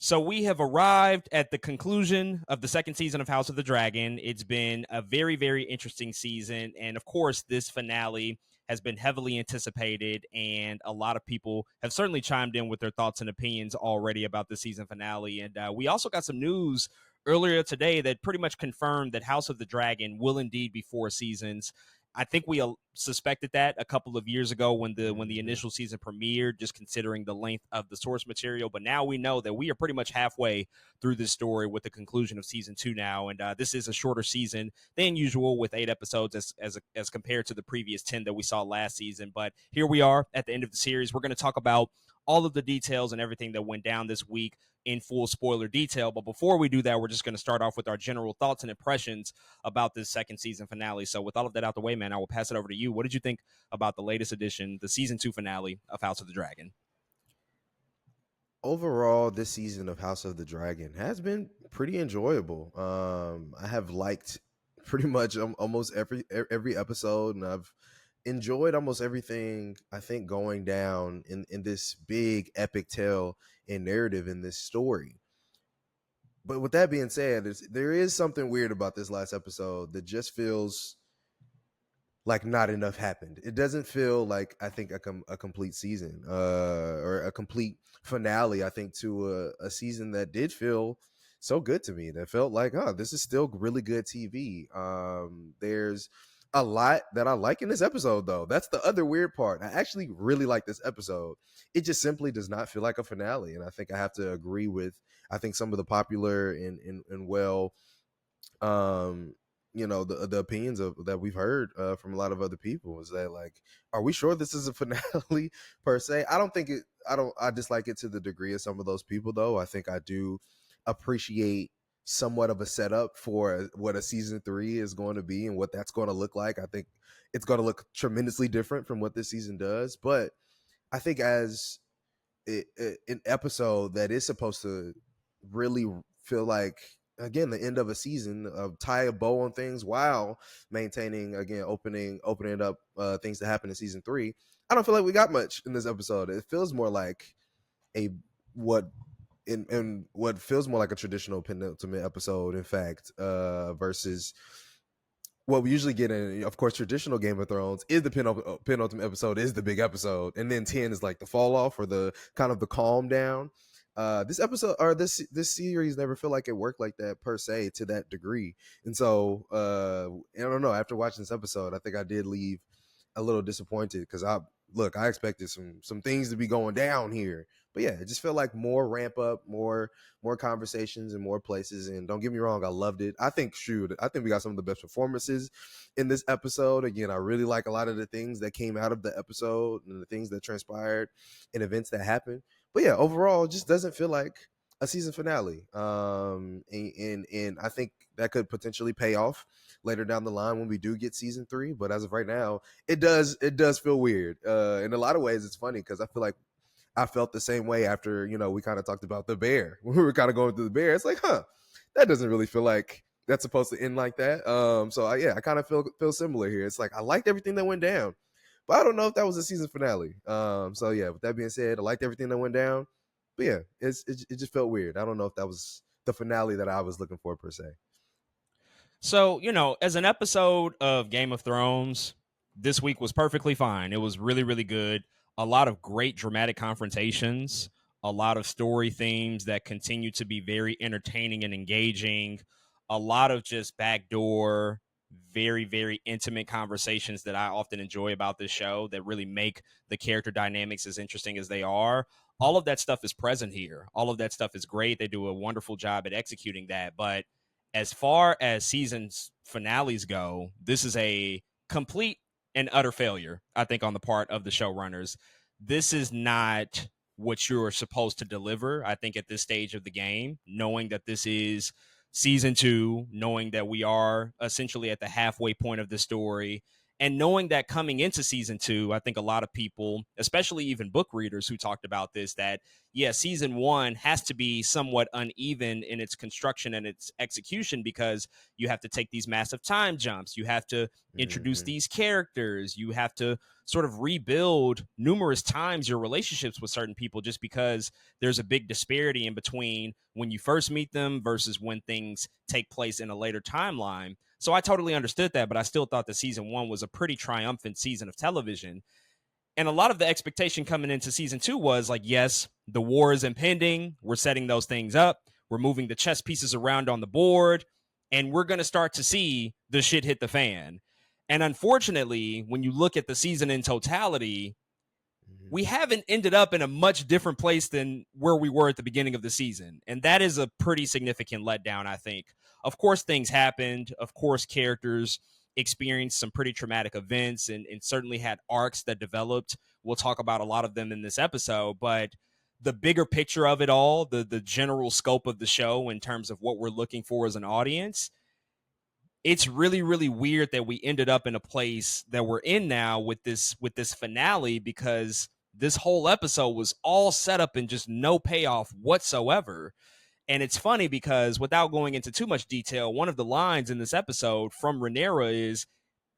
So we have arrived at the conclusion of the second season of House of the Dragon. It's been a very, very interesting season. And of course, this finale has been heavily anticipated. And a lot of people have certainly chimed in with their thoughts and opinions already about the season finale. And we also got some news earlier today that pretty much confirmed that House of the Dragon will indeed be 4 seasons. I think we suspected that a couple of years ago when the initial season premiered, just considering the length of the source material. But now we know that we are pretty much halfway through this story with the conclusion of season 2 now, and this is a shorter season than usual with 8 episodes as compared to the previous 10 that we saw last season. But here we are at the end of the series. We're going to talk about all of the details and everything that went down this week in full spoiler detail. But before we do that, we're just going to start off with our general thoughts and impressions about this second season finale. So with all of that out the way, man, I will pass it over to you. What did you think about the latest edition, the season 2 finale of House of the Dragon? Overall, this season of House of the Dragon has been pretty enjoyable. I have liked pretty much almost every episode, and I've enjoyed almost everything. I think going down in this big epic tale and narrative in this story. But with that being said, there is something weird about this last episode that just feels like not enough happened. It doesn't feel like I think a complete season or a complete finale. I think to a season that did feel so good to me. That felt like, oh, this is still really good TV. There's a lot that I like in this episode, though. That's the other weird part. I actually really like this episode. It just simply does not feel like a finale, and I think I have to agree with. I think some of the popular and well um the opinions that we've heard from a lot of other people is that, like, are we sure this is a finale per se? I dislike it to the degree of some of those people, though. I think I do appreciate somewhat of a setup for what a season 3 is going to be and what that's going to look like. I think it's going to look tremendously different from what this season does, but I think as an episode that is supposed to really feel like, again, the end of a season, of tie a bow on things while maintaining, again, opening up things that happen in season 3. I don't feel like we got much in this episode. It feels more like a what in what feels more like a traditional penultimate episode, in fact, versus what we usually get in, of course, traditional Game of Thrones is the penultimate episode is the big episode, and then 10 is like the fall off or the kind of the calm down. This episode or this series never feel like it worked like that per se to that degree, and so I don't know. After watching this episode, I think I did leave a little disappointed because I expected some things to be going down here, but yeah, it just felt like more ramp up, more conversations and more places. And don't get me wrong, I loved it. I think we got some of the best performances in this episode. Again, I really like a lot of the things that came out of the episode and the things that transpired and events that happened. But yeah, overall, it just doesn't feel like a season finale. And I think that could potentially pay off later down the line when we do get season 3. But as of right now, it does feel weird. In a lot of ways, it's funny because I feel like I felt the same way after, we kind of talked about the bear. When we were kind of going through the bear, it's like, that doesn't really feel like that's supposed to end like that. So I kind of feel similar here. It's like I liked everything that went down, but I don't know if that was a season finale. So yeah, with that being said, I liked everything that went down, but yeah, it just felt weird. I don't know if that was the finale that I was looking for per se. So, as an episode of Game of Thrones, this week was perfectly fine. It was really, really good. A lot of great dramatic confrontations, a lot of story themes that continue to be very entertaining and engaging, a lot of just backdoor, very, very intimate conversations that I often enjoy about this show that really make the character dynamics as interesting as they are. All of that stuff is present here. All of that stuff is great. They do a wonderful job at executing that. But as far as seasons finales go, this is a complete and utter failure, I think, on the part of the showrunners. This is not what you're supposed to deliver, I think, at this stage of the game, knowing that this is season 2, knowing that we are essentially at the halfway point of the story, And knowing that coming into season 2, I think a lot of people, especially even book readers who talked about this, that, yeah, season 1 has to be somewhat uneven in its construction and its execution because you have to take these massive time jumps. You have to introduce Mm-hmm. these characters. You have to sort of rebuild numerous times your relationships with certain people just because there's a big disparity in between when you first meet them versus when things take place in a later timeline. So I totally understood that, but I still thought that season 1 was a pretty triumphant season of television. And a lot of the expectation coming into season 2 was like, yes, the war is impending. We're setting those things up. We're moving the chess pieces around on the board, and we're going to start to see the shit hit the fan. And unfortunately, when you look at the season in totality, we haven't ended up in a much different place than where we were at the beginning of the season. And that is a pretty significant letdown, I think. Of course, things happened. Of course, characters experienced some pretty traumatic events and certainly had arcs that developed. We'll talk about a lot of them in this episode, but the bigger picture of it all, the general scope of the show in terms of what we're looking for as an audience, it's really, really weird that we ended up in a place that we're in now with this finale, because this whole episode was all set up and just no payoff whatsoever. And it's funny because, without going into too much detail, one of the lines in this episode from Rhaenyra is,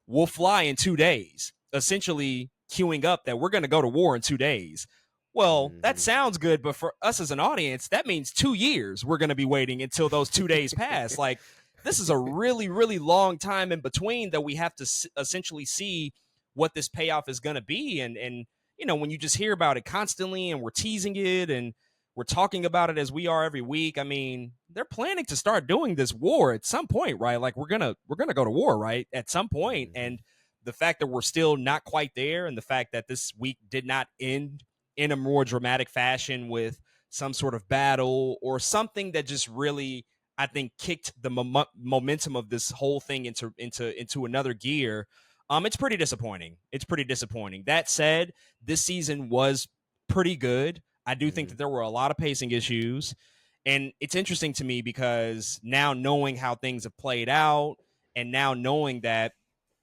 "We'll fly in 2 days," essentially queuing up that we're going to go to war in 2 days. Well, that Mm-hmm. sounds good, but for us as an audience, that means 2 years we're going to be waiting until those 2 days pass. Like, this is a really, really long time in between that we have to essentially see what this payoff is going to be. And when you just hear about it constantly and we're teasing it and we're talking about it as we are every week, I mean, they're planning to start doing this war at some point, right? Like, we're gonna go to war, right, at some point. Mm-hmm. And the fact that we're still not quite there, and the fact that this week did not end in a more dramatic fashion with some sort of battle or something that just really, I think, kicked the momentum of this whole thing into another gear. It's pretty disappointing. It's pretty disappointing. That said, this season was pretty good. I do think Mm-hmm. that there were a lot of pacing issues. And it's interesting to me because now, knowing how things have played out, and now knowing that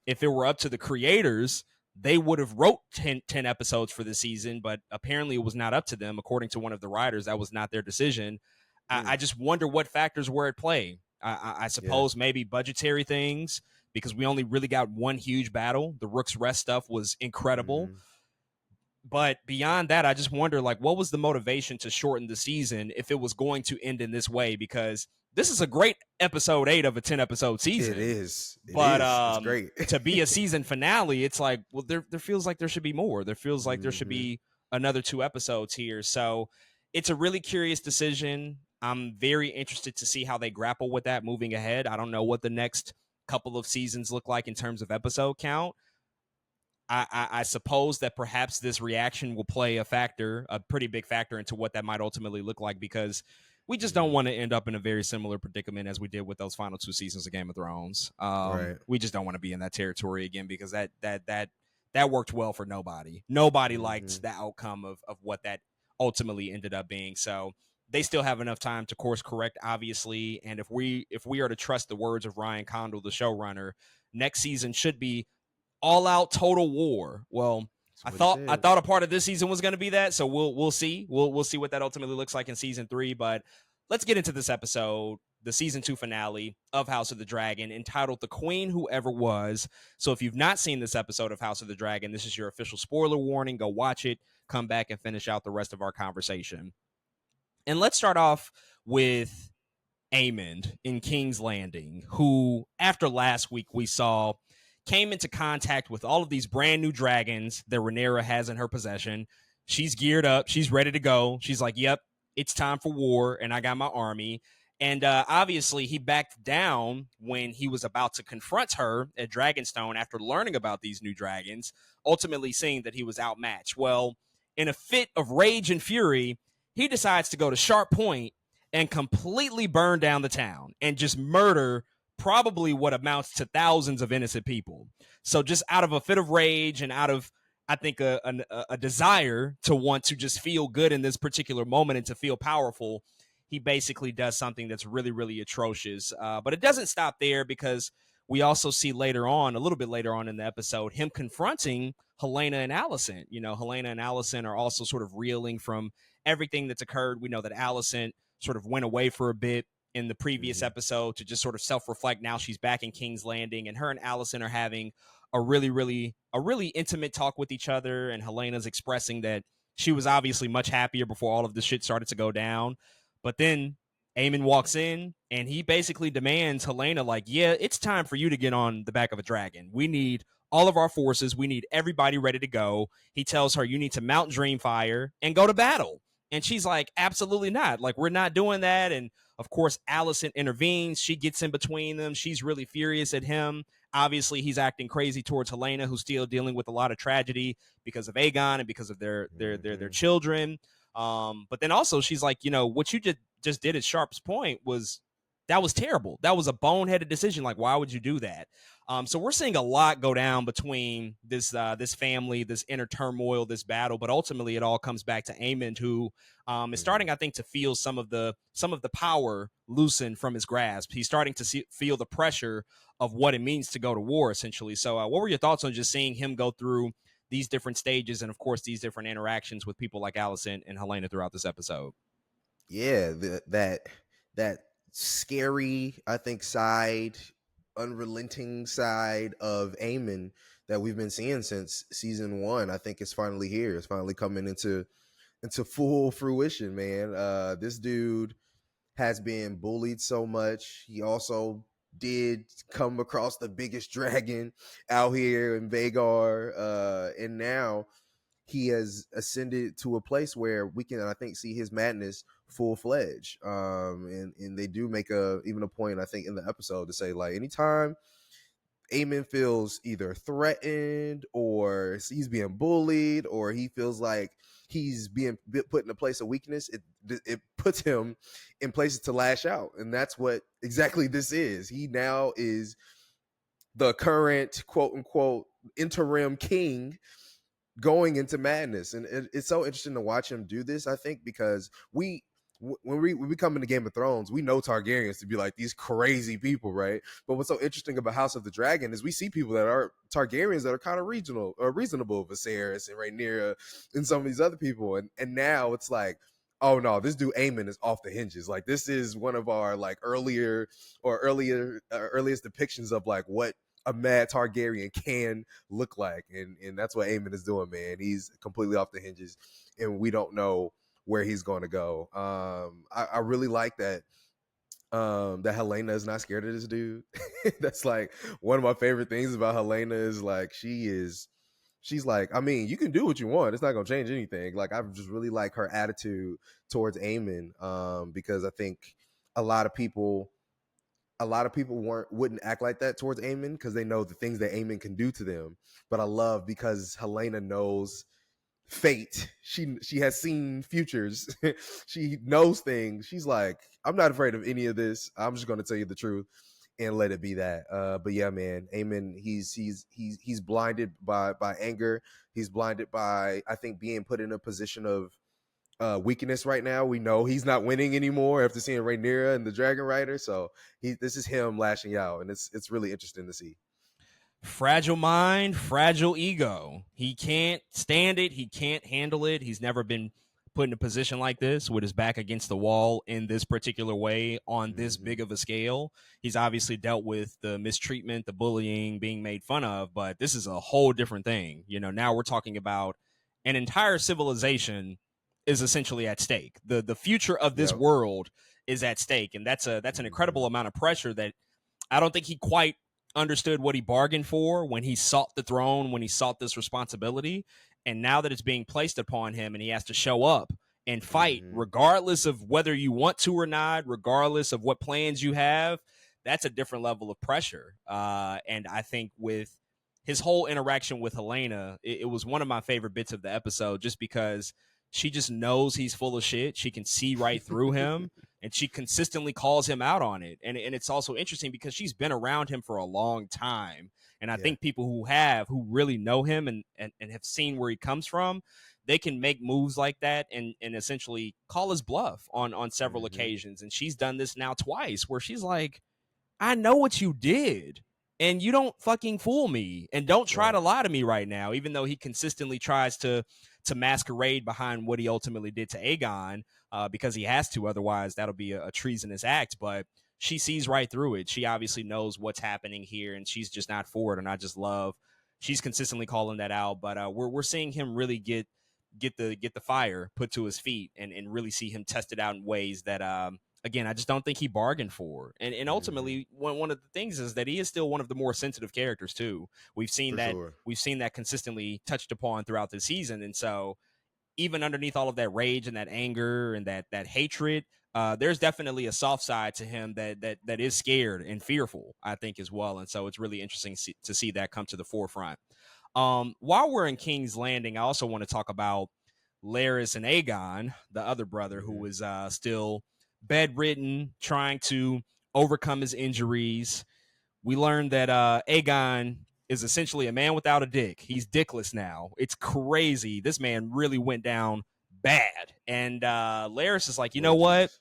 if it were up to the creators, they would have wrote 10 episodes for the season, but apparently it was not up to them. According to one of the writers, that was not their decision. I just wonder what factors were at play. I Yeah. suppose maybe budgetary things, because we only really got one huge battle. The Rook's Rest stuff was incredible. Mm-hmm. But beyond that, I just wonder, like, what was the motivation to shorten the season if it was going to end in this way? Because this is a great episode 8 of a 10-episode It season. is. It But is. It's great. to be a season finale, it's like, well, there feels like there should be more. There feels like there should Mm-hmm. be another 2 episodes here. So it's a really curious decision. I'm very interested to see how they grapple with that moving ahead. I don't know what the next couple of seasons look like in terms of episode count. I suppose that perhaps this reaction will play a factor, a pretty big factor, into what that might ultimately look like, because we just don't Mm-hmm. want to end up in a very similar predicament as we did with those final 2 seasons of Game of Thrones. Right. We just don't want to be in that territory again, because that worked well for nobody. Nobody Mm-hmm. liked the outcome of what that ultimately ended up being. So they still have enough time to course correct, obviously. And if we are to trust the words of Ryan Condal, the showrunner, next season should be all out total war. Well, That's I what he thought said. a part of this season was going to be that, so we'll see. We'll see what that ultimately looks like in season 3. But let's get into this episode, the season 2 finale of House of the Dragon, entitled "The Queen Who Ever Was." So if you've not seen this episode of House of the Dragon, this is your official spoiler warning. Go watch it. Come back and finish out the rest of our conversation. And let's start off with Aemond in King's Landing, who, after last week, we saw came into contact with all of these brand new dragons that Rhaenyra has in her possession. She's geared up. She's ready to go. She's like, yep, it's time for war, and I got my army. And obviously, he backed down when he was about to confront her at Dragonstone after learning about these new dragons, ultimately seeing that he was outmatched. Well, in a fit of rage and fury, he decides to go to Sharp Point and completely burn down the town and just murder probably what amounts to thousands of innocent people. So just out of a fit of rage and out of, I think, a desire to want to just feel good in this particular moment and to feel powerful, he basically does something that's really, really atrocious. But it doesn't stop there, because we also see later on, a little bit later on in the episode, him confronting Helena and Allison. Helena and Allison are also sort of reeling from everything that's occurred. We know that Allison sort of went away for a bit in the previous Mm-hmm. episode to just sort of self-reflect. Now she's back in King's Landing, and her and Allison are having a really intimate talk with each other, and Helena's expressing that she was obviously much happier before all of this shit started to go down. But then Aemon walks in and he basically demands Helena, like, yeah, it's time for you to get on the back of a dragon. We need all of our forces. We need everybody ready to go. He tells her, you need to mount Dreamfire and go to battle. And she's like, absolutely not. Like, we're not doing that. And of course, Allison intervenes. She gets in between them. She's really furious at him. Obviously, he's acting crazy towards Helena, who's still dealing with a lot of tragedy because of Aegon and because of their Mm-hmm. children. But then also she's like, what you just did at Sharp's point was terrible. That was a boneheaded decision. Like, why would you do that? So we're seeing a lot go down between this family, this inner turmoil, this battle. But ultimately, it all comes back to Aemond, who is Mm-hmm. starting, I think, to feel some of the power loosen from his grasp. He's starting to feel the pressure of what it means to go to war, essentially. So, what were your thoughts on just seeing him go through these different stages and, of course, these different interactions with people like Allison and Helena throughout this episode? Yeah, that scary, I think, side, unrelenting side of Eamon that we've been seeing since season one, I think it's finally here. It's finally coming into full fruition, man. This dude has been bullied so much. He also did come across the biggest dragon out here in Vagar, and now he has ascended to a place where we can, I think, see his madness full fledged. And they do make even a point, I think, in the episode to say, like, anytime Eamon feels either threatened or he's being bullied or he feels like he's being put in a place of weakness, it puts him in places to lash out. And that's what exactly this is. He now is the current quote unquote interim king going into madness. And it's so interesting to watch him do this, I think, because when we come into Game of Thrones, we know Targaryens to be like these crazy people, right? But what's so interesting about House of the Dragon is we see people that are Targaryens that are kind of regional or reasonable, Viserys and Rhaenyra and some of these other people. And now it's like, oh no, this dude Aemon is off the hinges. Like, this is one of our like earliest depictions of like what a mad Targaryen can look like, and that's what Aemon is doing, man. He's completely off the hinges, and we don't know where he's going to go. I really like that. That Helena is not scared of this dude. That's like one of my favorite things about Helena is like she's like, I mean, you can do what you want. It's not gonna change anything. Like, I just really like her attitude towards Aemon, because I think a lot of people wouldn't act like that towards Aemon because they know the things that Aemon can do to them. But I love because Helena knows fate. She has seen futures. She knows things. She's like, I'm not afraid of any of this. I'm just gonna tell you the truth and let it be that. But yeah, man, Aemon, he's blinded by anger. He's blinded by, I think, being put in a position of weakness right now. We know he's not winning anymore after seeing Rhaenyra and the Dragon Rider. So this is him lashing out, and it's really interesting to see. Fragile mind, fragile ego. He can't stand it. He can't handle it. He's never been put in a position like this with his back against the wall in this particular way on this Mm-hmm. big of a scale. He's obviously dealt with the mistreatment, the bullying, being made fun of, but this is a whole different thing. Now we're talking about an entire civilization is essentially at stake. The future of this Yep. world is at stake, and that's an Mm-hmm. incredible amount of pressure that I don't think he quite understood what he bargained for when he sought the throne, when he sought this responsibility. And now that it's being placed upon him and he has to show up and fight, Mm-hmm. regardless of whether you want to or not, regardless of what plans you have, that's a different level of pressure. And I think with his whole interaction with Helena, it was one of my favorite bits of the episode just because she just knows he's full of shit. She can see right through him and she consistently calls him out on it. And it's also interesting because she's been around him for a long time. And I Yeah. think people who really know him and have seen where he comes from, they can make moves like that and essentially call his bluff on several Mm-hmm. occasions. And she's done this now twice where she's like, I know what you did. and you don't fucking fool me, and don't try Right. to lie to me right now, even though he consistently tries to masquerade behind what he ultimately did to Aegon, because he has to, otherwise that'll be a treasonous act. But she sees right through it. She obviously knows what's happening here, and she's just not for it. And I just love she's consistently calling that out. But we're seeing him really get the fire put to his feet, and really see him tested out in ways that again, I just don't think he bargained for. And Hmm. ultimately, one of the things is that he is still one of the more sensitive characters too. For sure. We've seen that consistently touched upon throughout the season. And so even underneath all of that rage and that anger and that hatred, there's definitely a soft side to him that is scared and fearful, I think, as well. And so it's really interesting to see that come to the forefront. While we're in King's Landing, I also want to talk about Larys and Aegon, the other brother who Hmm. was still bedridden, trying to overcome his injuries. We learned that Aegon is essentially a man without a dick. He's dickless now. It's crazy. This man really went down bad. And Larys is like, you know Lord what? Jesus.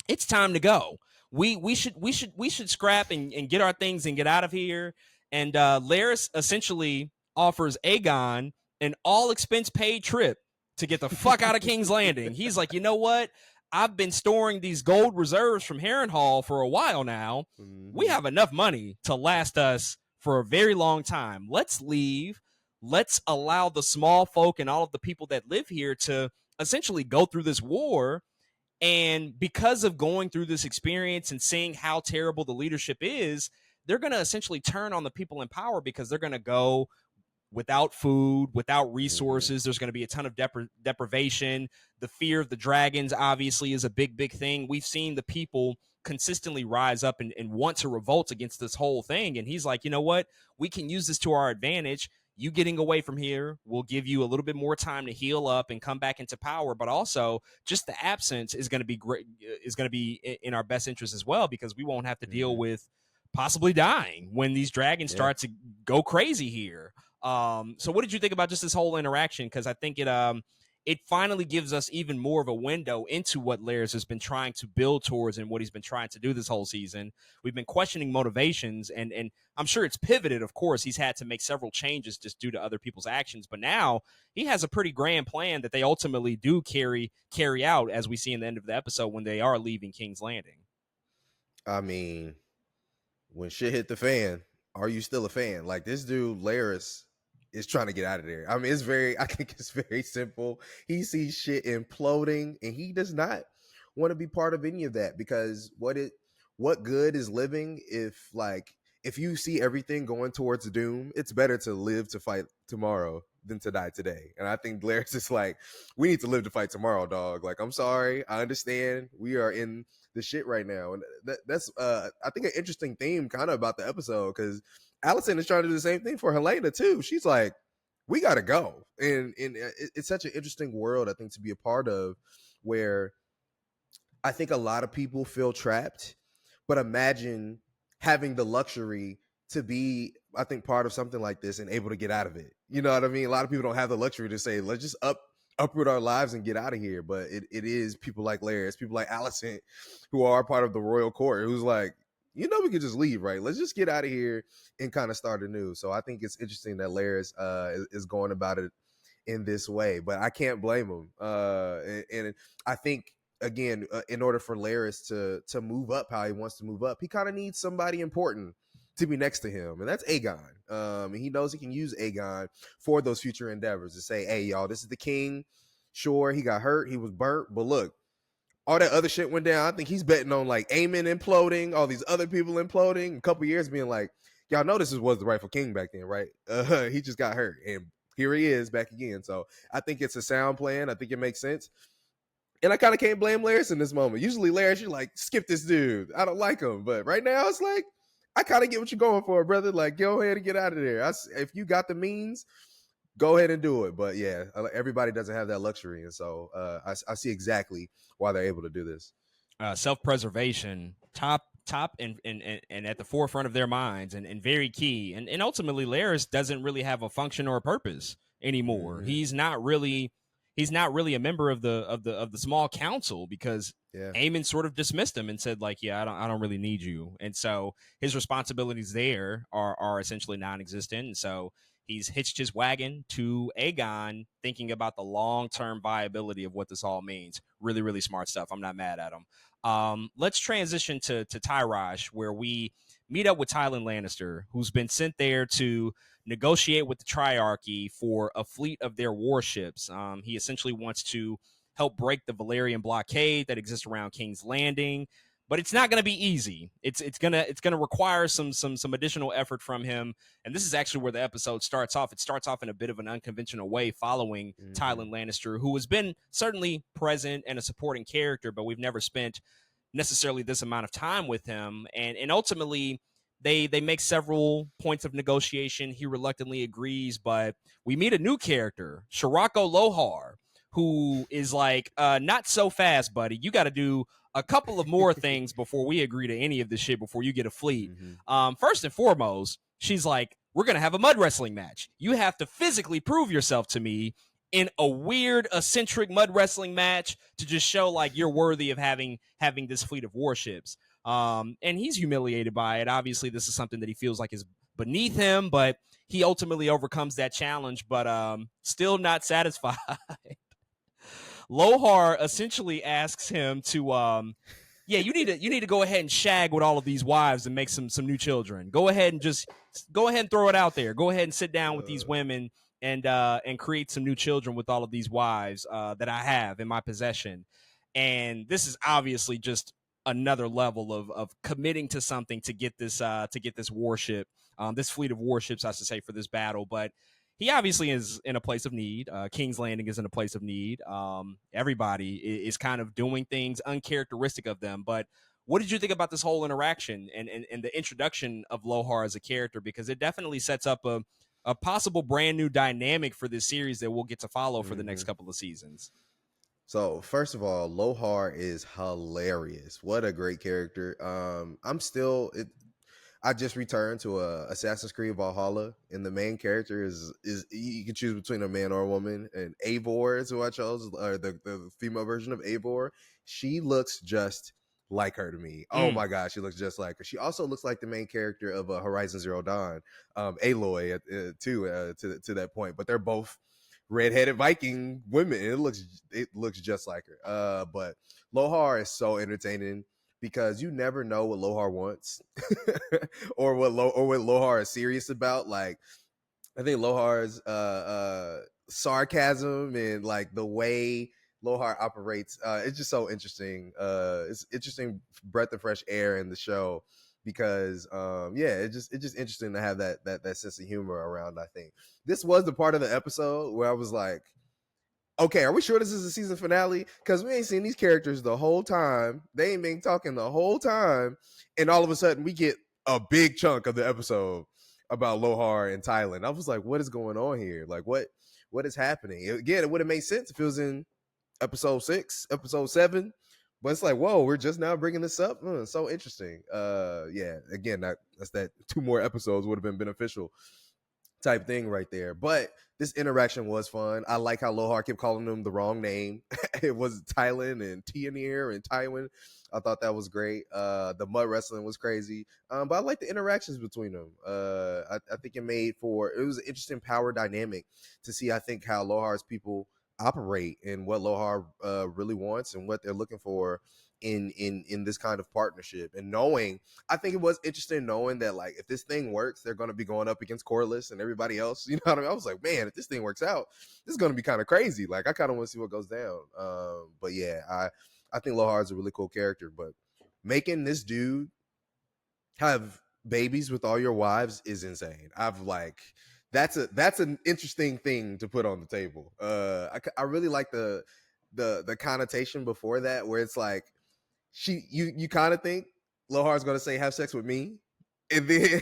It's time to go. We should scrap and get our things and get out of here. And Laris essentially offers Aegon an all expense paid trip to get the fuck out of King's Landing. He's like, you know what? I've been storing these gold reserves from Harrenhal for a while now. We Hmm. have enough money to last us for a very long time. Let's leave. Let's allow the small folk and all of the people that live here to essentially go through this war, and because of going through this experience and seeing how terrible the leadership is, they're going to essentially turn on the people in power, because they're going to go without food, without Hmm. resources. There's going to be a ton of deprivation. The fear of the dragons, obviously, is a big thing. We've seen the people consistently rise up and want to revolt against this whole thing. And he's like, you know what? We can use this to our advantage. You getting away from here will give you a little bit more time to heal up and come back into power. But also, just the absence is going to be great, is going to be in our best interest as well, because we won't have to deal Hmm. with possibly dying when these dragons Yeah. start to go crazy here. So what did you think about just this whole interaction? Because I think it finally gives us even more of a window into what Laird has been trying to build towards and what he's been trying to do this whole season. We've been questioning motivations, and I'm sure it's pivoted. Of course, he's had to make several changes just due to other people's actions, but now he has a pretty grand plan that they ultimately do carry out, as we see in the end of the episode when they are leaving King's Landing. I mean, when shit hit the fan, are you still a fan? Like this dude, Laris, is trying to get out of there. I mean, it's very, I think it's very simple. He sees shit imploding and he does not want to be part of any of that because what good is living if you see everything going towards doom, it's better to live to fight tomorrow than to die today. And I think Laris is like, we need to live to fight tomorrow, dog. Like, I'm sorry. I understand we are in the shit right now. And that's I think an interesting theme kind of about the episode because Allison is trying to do the same thing for Helena too. She's like, we gotta go. And it's such an interesting world, I think, to be a part of, where I think a lot of people feel trapped, but imagine having the luxury to be, I think, part of something like this and able to get out of it. You know what I mean? A lot of people don't have the luxury to say, let's just uproot our lives and get out of here. But it is people like Larry, it's people like Allison who are part of the royal court who's like, we could just leave, right? Let's just get out of here and kind of start anew. So I think it's interesting that Larry is going about it in this way, but I can't blame him. And I think again, in order for Laris to move up how he wants to move up, he kind of needs somebody important to be next to him, and that's Aegon. And he knows he can use Aegon for those future endeavors to say, "Hey, y'all, this is the king. Sure, he got hurt, he was burnt, but look, all that other shit went down. I think he's betting on like Aemon imploding, all these other people imploding. A couple years being like, y'all know this was the rightful king back then, right? He just got hurt, and here he is back again. So I think it's a sound plan. I think it makes sense. And I kind of can't blame Laris in this moment. Usually, Laris, you're like, skip this dude. I don't like him. But right now, it's like, I kind of get what you're going for, brother. Like, go ahead and get out of there. If you got the means, go ahead and do it. But yeah, everybody doesn't have that luxury. And so I see exactly why they're able to do this. Self-preservation, top and at the forefront of their minds, and very key. And ultimately, Laris doesn't really have a function or a purpose anymore. Mm-hmm. he's not really a member of the small council because Yeah. Aemon sort of dismissed him and said like, yeah, I don't really need you. And so his responsibilities there are essentially non-existent. And so he's hitched his wagon to Aegon, thinking about the long-term viability of what this all means. Really, really smart stuff. I'm not mad at him. Let's transition to Tyraj, where we meet up with Tywin Lannister, who's been sent there to negotiate with the Triarchy for a fleet of their warships. He essentially wants to help break the Valyrian blockade that exists around King's Landing, but it's not going to be easy. It's gonna require some additional effort from him. And this is actually where the episode starts off. It starts off in a bit of an unconventional way, following Tywin Lannister, who has been certainly present and a supporting character, but we've never spent necessarily this amount of time with him. And ultimately, they make several points of negotiation. He reluctantly agrees, but we meet a new character, Shirako Lohar, who is like, not so fast, buddy. You got to do a couple of more things before we agree to any of this shit, before you get a fleet. First and foremost, she's like, we're going to have a mud wrestling match. You have to physically prove yourself to me in a weird, eccentric mud wrestling match to just show like you're worthy of having this fleet of warships. And he's humiliated by it. Obviously, this is something that he feels like is beneath him, but he ultimately overcomes that challenge, but still not satisfied. Lohar essentially asks him to, yeah, you need to go ahead and shag with all of these wives and make some new children. Go ahead and throw it out there. Go ahead and sit down with these women and create some new children with all of these wives that I have in my possession. And this is obviously just another level of committing to something to get this warship, this fleet of warships, I should say, for this battle. But he obviously is in a place of need. King's Landing is in a place of need. Everybody is kind of doing things uncharacteristic of them. But what did you think about this whole interaction and the introduction of Lohar as a character? Because it definitely sets up a possible brand new dynamic for this series that we'll get to follow for the next couple of seasons. So first of all, Lohar is hilarious. What a great character. I just returned to Assassin's Creed Valhalla, and the main character is you can choose between a man or a woman, and Eivor is who I chose, or the female version of Eivor. She looks just like her to me. Oh my gosh, she looks just like her. She also looks like the main character of Horizon Zero Dawn, Aloy, to that point. But they're both redheaded Viking women. It looks just like her. But Lohar is so entertaining because you never know what Lohar wants or what Lohar is serious about. Like, I think Lohar's sarcasm and like the way Lohar operates, it's just so interesting. It's interesting breath of fresh air in the show because it's just interesting to have that sense of humor around. I think this was the part of the episode where I was like, okay, are we sure this is the season finale? Because we ain't seen these characters the whole time. They ain't been talking the whole time. And all of a sudden, we get a big chunk of the episode about Lohar and Thailand. I was like, what is going on here? Like, what is happening? Again, it would have made sense if it was in episode 6, episode 7. But it's like, whoa, we're just now bringing this up. So interesting. Again, that's that 2 more episodes would have been beneficial type thing right there. But this interaction was fun. I like how Lohar kept calling them the wrong name. It was Thailand and Tianir and Tywin. I thought that was great. The mud wrestling was crazy. But I like the interactions between them. I think it was an interesting power dynamic to see, I think, how Lohar's people operate and what Lohar really wants and what they're looking for in this kind of partnership. And I think it was interesting knowing that, like, if this thing works, they're going to be going up against Corlys and everybody else. You know what I mean? I was like, man, if this thing works out, this is going to be kind of crazy. Like, I kind of want to see what goes down. But yeah, I think Lohar is a really cool character. But making this dude have babies with all your wives is insane. That's an interesting thing to put on the table. I really like the connotation before that, where it's like you kind of think Lohar's gonna say have sex with me, and then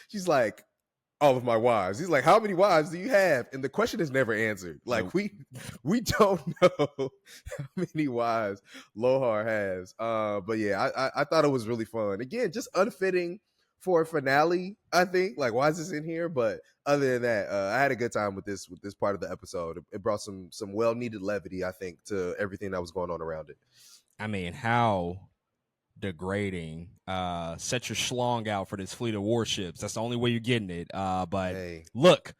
she's like, all of my wives. He's like, how many wives do you have? And the question is never answered. Like, we don't know how many wives Lohar has. But yeah, I thought it was really fun. Again, just unfitting for a finale. I think like why is this in here? But other than that, I had a good time with this part of the episode. It brought some well needed levity, I think, to everything that was going on around it. I mean, how degrading. Set your schlong out for this fleet of warships. That's the only way you're getting it. But Hey, look,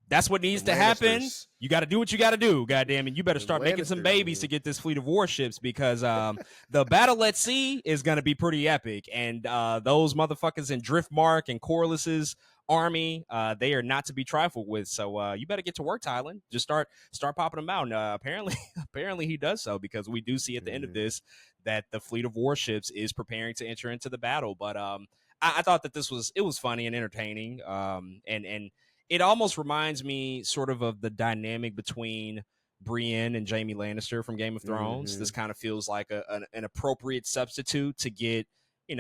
that's what needs them to happen. Lannisters, You got to do what you got to do. Goddamn it! You better them start making some Lannisters, babies to man. get this fleet of warships because the battle at sea is going to be pretty epic. And those motherfuckers in Driftmark and Corliss's army, they are not to be trifled with. So you better get to work, Tylen. Just start popping them out. And, apparently he does so because we do see at the end of Mm-hmm. this that the fleet of warships is preparing to enter into the battle. But I thought that it was funny and entertaining. And it almost reminds me sort of the dynamic between Brienne and Jaime Lannister from Game of Thrones. Mm-hmm. This kind of feels like an appropriate substitute to get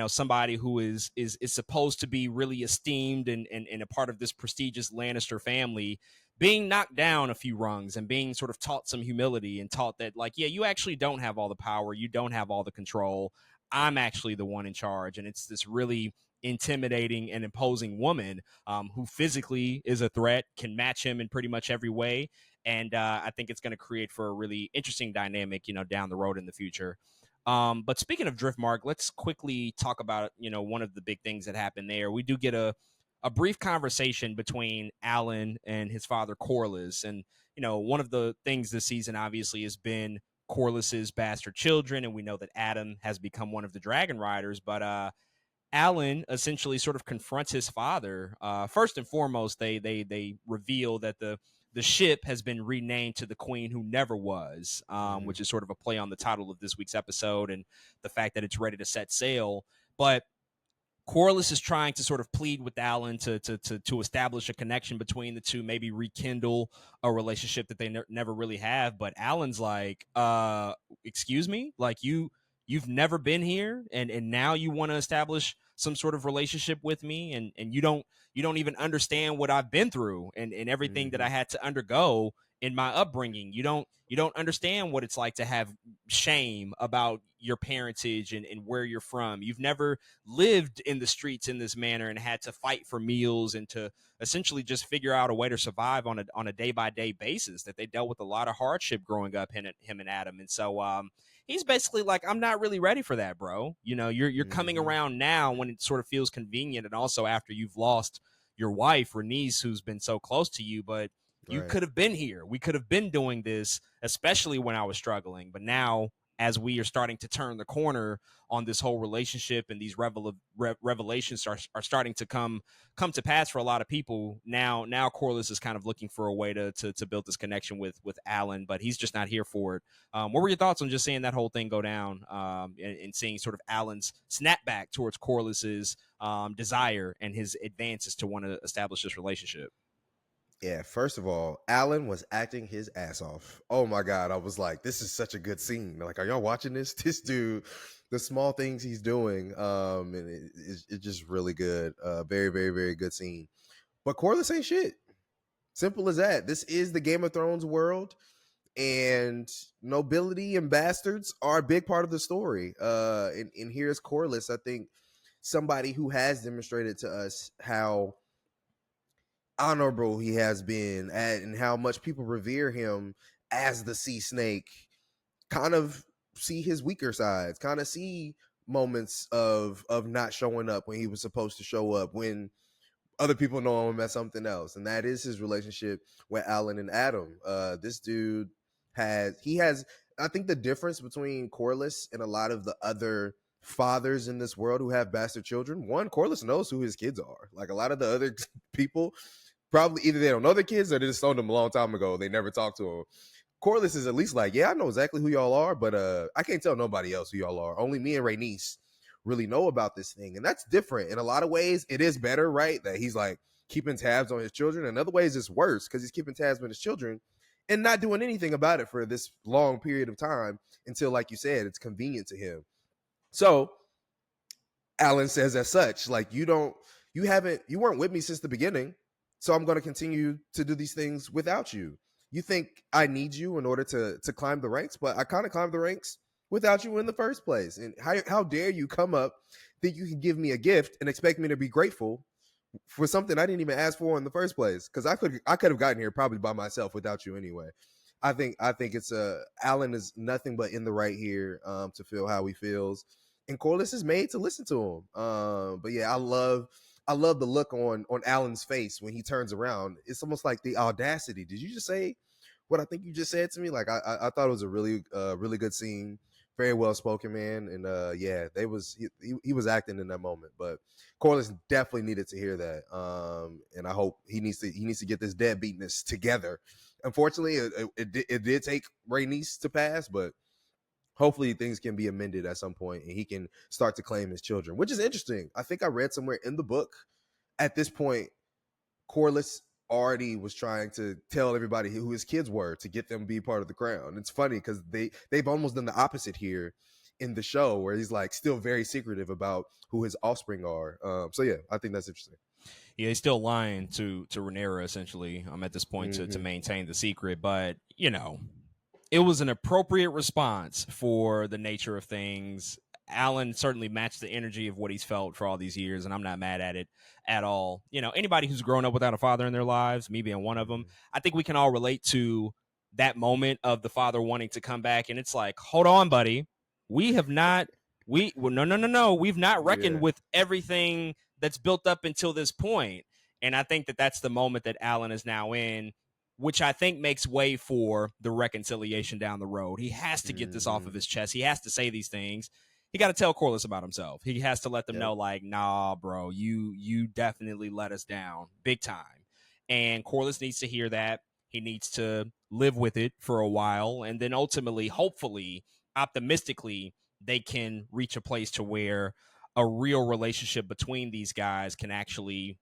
somebody who is supposed to be really esteemed and a part of this prestigious Lannister family being knocked down a few rungs and being sort of taught some humility and taught that like, yeah, you actually don't have all the power, you don't have all the control, I'm actually the one in charge. And it's this really intimidating and imposing woman who physically is a threat, can match him in pretty much every way. And I think it's going to create for a really interesting dynamic, down the road in the future. But speaking of Driftmark, let's quickly talk about, one of the big things that happened there. We do get a brief conversation between Alan and his father, Corlys. And, one of the things this season obviously has been Corlys's bastard children. And we know that Adam has become one of the Dragon Riders. But Alan essentially sort of confronts his father. First and foremost, they reveal that the ship has been renamed to the Queen Who Never Was, Mm-hmm. which is sort of a play on the title of this week's episode and the fact that it's ready to set sail. But Corlys is trying to sort of plead with Alan to establish a connection between the two, maybe rekindle a relationship that they never really have. But Alan's like, excuse me, like you've never been here, and now you want to establish some sort of relationship with me, and you don't even understand what I've been through and everything that Mm-hmm. I had to undergo in my upbringing. You don't understand what it's like to have shame about your parentage and where you're from. You've never lived in the streets in this manner and had to fight for meals and to essentially just figure out a way to survive on a day by day basis. That they dealt with a lot of hardship growing up, him and Adam. And so he's basically like, I'm not really ready for that, bro. You're coming Mm-hmm. around now when it sort of feels convenient, and also after you've lost your wife, Renice, who's been so close to you. But you Right. could have been here. We could have been doing this, especially when I was struggling. But now, as we are starting to turn the corner on this whole relationship and these revelations are starting to come to pass for a lot of people, now Corliss is kind of looking for a way to build this connection with Alan, but he's just not here for it. What were your thoughts on just seeing that whole thing go down, and seeing sort of Alan's snapback towards Corliss's desire and his advances to want to establish this relationship? Yeah, first of all, Alan was acting his ass off. Oh my god, I was like, this is such a good scene. Like, are y'all watching this? This dude, the small things he's doing, and it's just really good. Very, very, very good scene. But Corliss ain't shit. Simple as that. This is the Game of Thrones world, and nobility and bastards are a big part of the story. And here's Corliss, I think, somebody who has demonstrated to us how honorable he has been and how much people revere him as the sea snake, kind of see his weaker sides, kind of see moments of not showing up when he was supposed to show up, when other people know him as something else. And that is his relationship with Alan and Adam. This dude has I think the difference between Corliss and a lot of the other fathers in this world who have bastard children, one, Corliss knows who his kids are. Like a lot of the other people, probably either they don't know their kids or they just owned them a long time ago. They never talked to them. Corliss is at least like, yeah, I know exactly who y'all are, but I can't tell nobody else who y'all are. Only me and Rhaenys really know about this thing. And that's different. In a lot of ways, it is better, right? That he's like keeping tabs on his children. In other ways, it's worse because he's keeping tabs on his children and not doing anything about it for this long period of time until, like you said, it's convenient to him. So Alan says as such, like, you weren't with me since the beginning. So I'm going to continue to do these things without you. You think I need you in order to climb the ranks, but I kind of climbed the ranks without you in the first place. And how dare you come up, think you can give me a gift and expect me to be grateful for something I didn't even ask for in the first place? Because I could have gotten here probably by myself without you anyway. I think it's Alan is nothing but in the right here to feel how he feels, and Corliss is made to listen to him. But yeah, I love the look on Alan's face when he turns around. It's almost like the audacity. Did you just say what I think you just said to me? Like I thought it was a really good scene, very well spoken, man. And yeah, he was acting in that moment. But Corliss definitely needed to hear that. And I hope he needs to get this deadbeatness together. Unfortunately, it did take Rhaenys to pass, but hopefully things can be amended at some point and he can start to claim his children, which is interesting. I think I read somewhere in the book at this point, Corliss already was trying to tell everybody who his kids were to get them to be part of the crown. It's funny because they've almost done the opposite here in the show, where he's like still very secretive about who his offspring are. So yeah, I think that's interesting. Yeah, he's still lying to Rhaenyra essentially. At this point to maintain the secret, but it was an appropriate response for the nature of things. Alan certainly matched the energy of what he's felt for all these years, and I'm not mad at it at all. Anybody who's grown up without a father in their lives, me being one of them, I think we can all relate to that moment of the father wanting to come back, and it's like, hold on, buddy, we have not, no, we've not reckoned with everything that's built up until this point. And I think that that's the moment that Alan is now in, which I think makes way for the reconciliation down the road. He has to get this off of his chest. He has to say these things. He got to tell Corliss about himself. He has to let them know, like, nah, bro, you definitely let us down big time. And Corliss needs to hear that. He needs to live with it for a while. And then ultimately, hopefully, optimistically, they can reach a place to where a real relationship between these guys can actually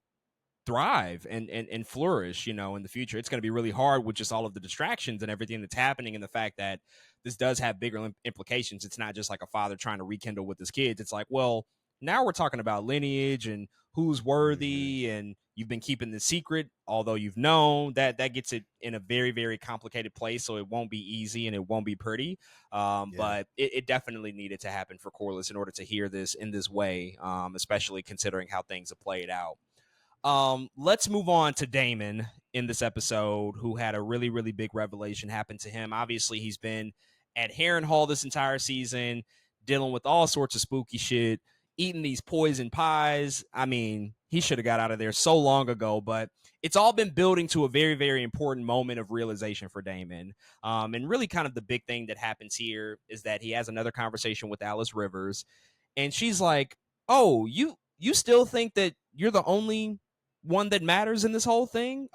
thrive and flourish, in the future. It's going to be really hard with just all of the distractions and everything that's happening, and the fact that this does have bigger implications. It's not just like a father trying to rekindle with his kids. It's like, well, now we're talking about lineage and who's worthy, and you've been keeping the secret, although you've known that gets it in a very, very complicated place. So it won't be easy and it won't be pretty. But it definitely needed to happen for Corliss in order to hear this in this way, especially considering how things have played out. Let's move on to Daemon in this episode, who had a really, really big revelation happen to him. Obviously, he's been at Harrenhal this entire season, dealing with all sorts of spooky shit, eating these poison pies. I mean, he should have got out of there so long ago, but it's all been building to a very, very important moment of realization for Daemon. And really kind of the big thing that happens here is that he has another conversation with Alice Rivers, and she's like, oh, you still think that you're the only one that matters in this whole thing?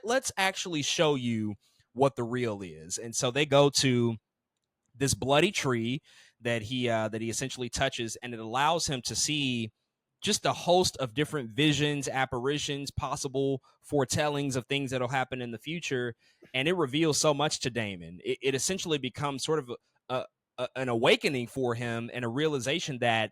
Let's actually show you what the real is. And so they go to this bloody tree that he essentially touches, and it allows him to see just a host of different visions, apparitions, possible foretellings of things that'll happen in the future. And it reveals so much to Daemon. It essentially becomes sort of an awakening for him, and a realization that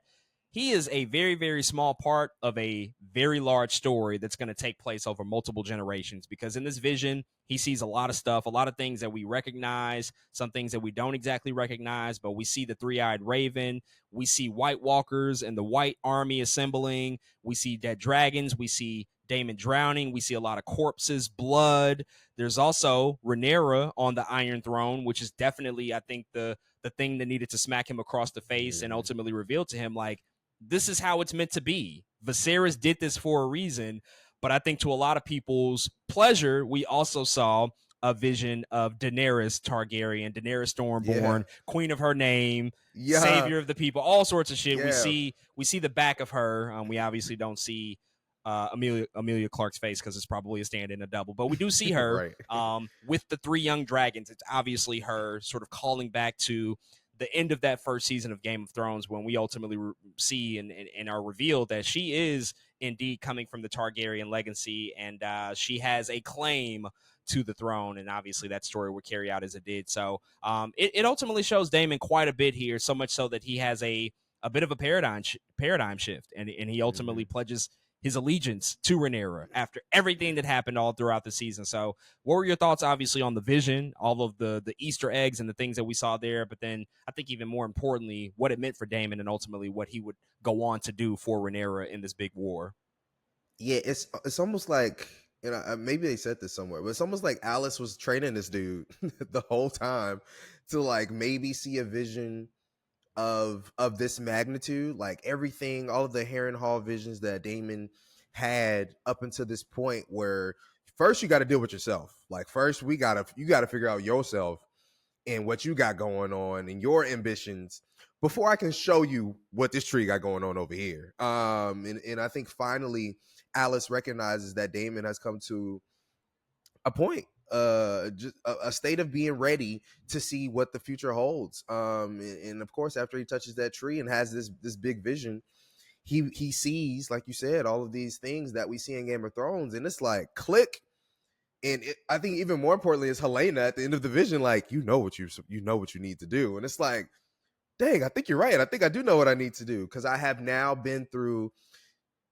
he is a very, very small part of a very large story that's going to take place over multiple generations. Because in this vision, he sees a lot of stuff, a lot of things that we recognize, some things that we don't exactly recognize, but we see the three-eyed raven, we see White Walkers and the White Army assembling, we see dead dragons, we see Daemon drowning, we see a lot of corpses, blood. There's also Rhaenyra on the Iron Throne, which is definitely, I think, the thing that needed to smack him across the face and ultimately reveal to him, like, this is how it's meant to be. Viserys did this for a reason, but I think to a lot of people's pleasure, we also saw a vision of Daenerys Targaryen, Daenerys Stormborn, queen of her name, savior of the people, all sorts of shit. We see the back of her. We obviously don't see Amelia Clark's face because it's probably a stand-in, a double, but we do see her with the three young dragons. It's obviously her sort of calling back to the end of that first season of Game of Thrones, when we ultimately see and are revealed that she is indeed coming from the Targaryen legacy, and she has a claim to the throne. And obviously that story will carry out as it did. So it ultimately shows Daemon quite a bit here, so much so that he has a bit of a paradigm shift, and he ultimately pledges his allegiance to Rhaenyra after everything that happened all throughout the season. So, what were your thoughts, obviously, on the vision, all of the Easter eggs and the things that we saw there? But then, I think even more importantly, what it meant for Daemon and ultimately what he would go on to do for Rhaenyra in this big war. Yeah, it's almost like, maybe they said this somewhere, but it's almost like Alice was training this dude the whole time to like maybe see a vision of this magnitude, like everything, all of the Harrenhal visions that Damon had up until this point, where first you got to deal with yourself. Like first you got to figure out yourself and what you got going on and your ambitions before I can show you what this tree got going on over here. And I think finally Alice recognizes that Damon has come to a point, just a state of being ready to see what the future holds. And of course, after he touches that tree and has this big vision, he sees, like you said, all of these things that we see in Game of Thrones, and it's like click. And I think even more importantly is Helena at the end of the vision, like you know what you need to do, and it's like, dang, I think you're right. I think I do know what I need to do because I have now been through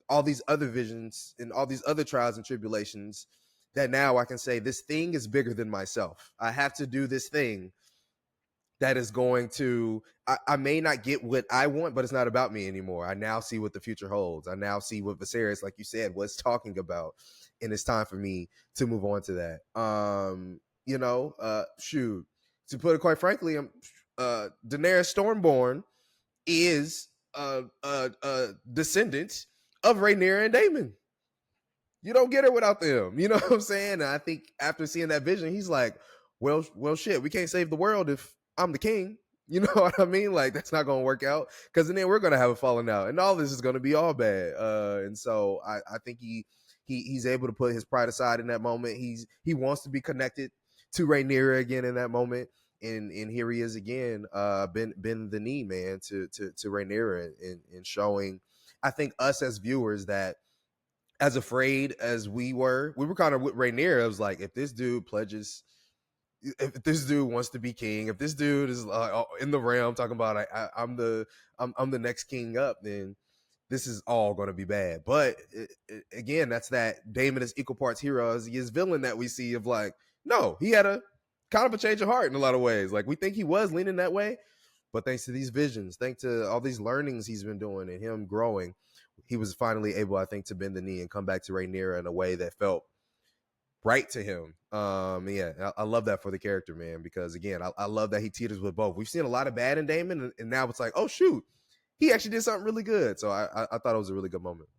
all these other visions and all these other trials and tribulations that now I can say this thing is bigger than myself. I have to do this thing that is going to, I may not get what I want, but it's not about me anymore. I now see what the future holds. I now see what Viserys, like you said, was talking about. And it's time for me to move on to that. Shoot, to put it quite frankly, Daenerys Stormborn is a descendant of Rhaenyra and Daemon. You don't get her without them. You know what I'm saying? And I think after seeing that vision, he's like, well, shit, we can't save the world if I'm the king. You know what I mean? Like, that's not going to work out because then we're going to have a falling out and all this is going to be all bad. And so I think he's able to put his pride aside in that moment. He wants to be connected to Rhaenyra again in that moment. And here he is again, bend the knee, man, to Rhaenyra and showing, I think, us as viewers that as afraid as we were kind of with Rhaenyra. It was like, if this dude wants to be king, if this dude is in the realm talking about I'm the next king up, then this is all going to be bad. But again, that's that Daemon is equal parts hero as he is villain that we see of like, no, he had a kind of a change of heart in a lot of ways. Like we think he was leaning that way, but thanks to these visions, thanks to all these learnings he's been doing and him growing, he was finally able, I think, to bend the knee and come back to Rhaenyra in a way that felt right to him. I love that for the character, man, because again, I love that he teeters with both. We've seen a lot of bad in Daemon, and now it's like, oh shoot, he actually did something really good. So I thought it was a really good moment.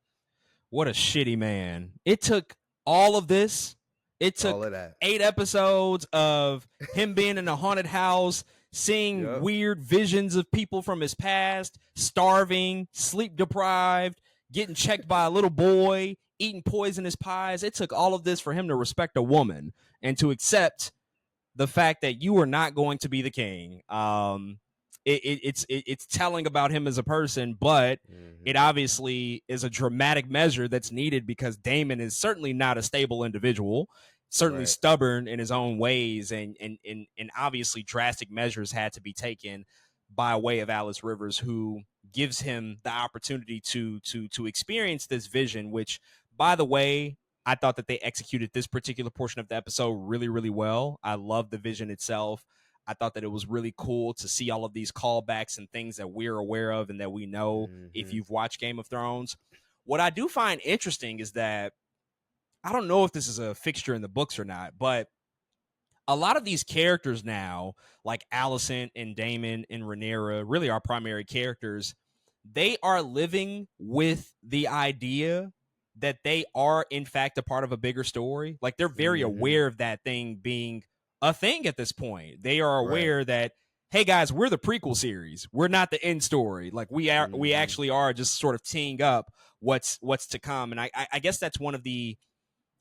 What a shitty man. It took all of this. It took all of that. 8 episodes of him being in a haunted house, seeing weird visions of people from his past, starving, sleep deprived, getting checked by a little boy, eating poisonous pies. It took all of this for him to respect a woman and to accept the fact that you are not going to be the king. It's telling about him as a person, but it obviously is a dramatic measure that's needed because Daemon is certainly not a stable individual, certainly stubborn in his own ways, and obviously drastic measures had to be taken by way of Alice Rivers, who gives him the opportunity to experience this vision, which, by the way, I thought that they executed this particular portion of the episode really, really well. I love the vision itself. I thought that it was really cool to see all of these callbacks and things that we're aware of and that we know if you've watched Game of Thrones. What I do find interesting is that I don't know if this is a fixture in the books or not, but a lot of these characters now, like Alicent and Daemon and Rhaenyra, really our primary characters, they are living with the idea that they are, in fact, a part of a bigger story. Like, they're very aware of that thing being a thing at this point. They are aware that, hey, guys, we're the prequel series. We're not the end story. Like, we actually are just sort of teeing up what's to come. And I guess that's one of the,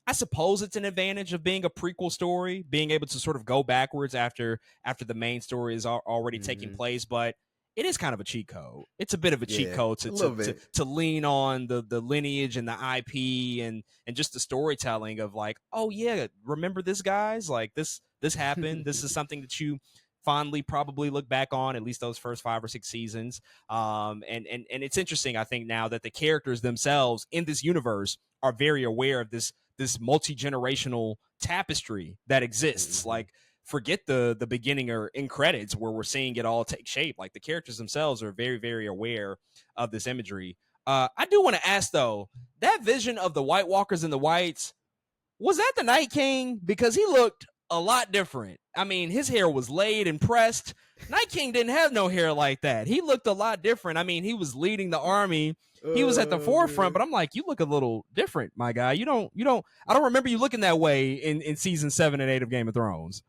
I suppose it's an advantage of being a prequel story, being able to sort of go backwards after the main story is already taking place, but it is kind of a cheat code. It's a bit of a cheat code to lean on the lineage and the IP and just the storytelling of like, oh yeah, remember this, guys? Like this happened. This is something that you fondly probably look back on, at least those first 5 or 6 seasons. And it's interesting, I think, now that the characters themselves in this universe are very aware of this multi-generational tapestry that exists. Mm-hmm. Like, forget the beginning or in credits where we're seeing it all take shape. Like, the characters themselves are very, very aware of this imagery. I do want to ask though, that vision of the White Walkers and the Whites, was that the Night King? Because he looked a lot different. I mean, his hair was laid and pressed. Night King didn't have no hair like that. He looked a lot different. I mean, he was leading the army. He was at the forefront, Man. but I'm like, you look a little different, my guy. I don't remember you looking that way in season 7 and 8 of Game of Thrones.